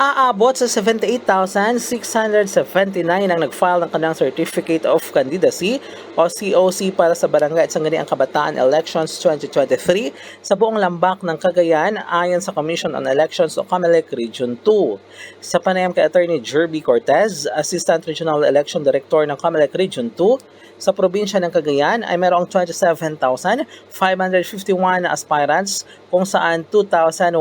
Aabot sa 78,679 ang nag-file ng kanilang Certificate of Candidacy o COC para sa Barangay at Sangguniang Kabataan Elections 2023 sa buong lambak ng Cagayan ayon sa Commission on Elections o COMELEC Region 2. Sa panayam kay Attorney Jerby Cortez, Assistant Regional Election Director ng COMELEC Region 2, sa probinsya ng Cagayan ay mayroong 27,551 na aspirants kung saan 2,114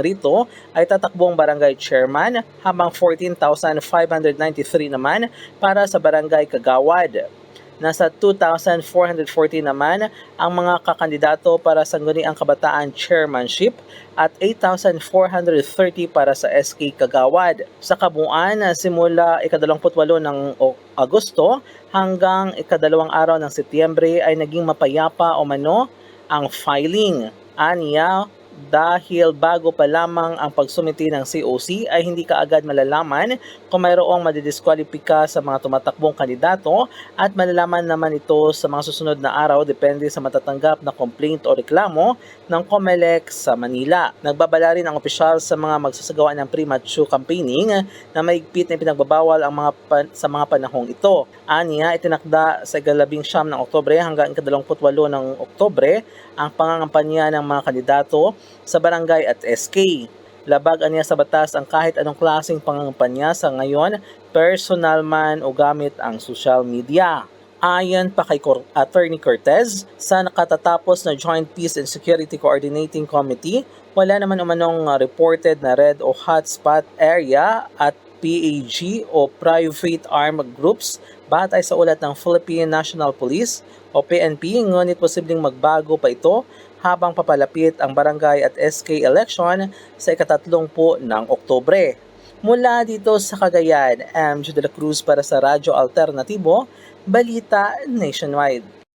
rito ay tatakbong barangay chairman habang 14,593 naman para sa barangay kagawad. Nasa 2,440 naman ang mga kakandidato para sa Sangguniang Kabataan Chairmanship at 8,430 para sa SK Kagawad. Sa kabuuan, simula ika-28 ng Agosto hanggang ika-2 araw ng Setyembre ay naging mapayapa o mano ang filing. Aniya, dahil bago pa lamang ang pagsumiti ng COC ay hindi kaagad malalaman kung mayroong madidiskwalipika sa mga tumatakbong kandidato at malalaman naman ito sa mga susunod na araw depende sa matatanggap na complaint o reklamo ng COMELEC sa Manila. Nagbabala rin ang opisyal sa mga magsasagawa ng premature campaigning na mahigpit na pinagbabawal ang sa mga panahong ito. Aniya, itinakda sa ika-19 ng Oktubre hanggang ika-28 ng Oktubre ang pangangampanya ng mga kandidato sa barangay at SK. Labag aniya sa batas ang kahit anong klaseng pangangampanya sa ngayon, personal man o gamit ang social media. Ayon pa kay Attorney Cortez, sa nakatatapos na Joint Peace and Security Coordinating Committee, wala naman umanong reported na red o hotspot area at PAG o Private Armed Groups batay sa ulat ng Philippine National Police o PNP, ngunit posibleng magbago pa ito habang papalapit ang barangay at SK election sa ika-30 ng Oktubre. Mula dito sa Cagayan, MJ de la Cruz para sa Radyo Alternatibo, Balita Nationwide.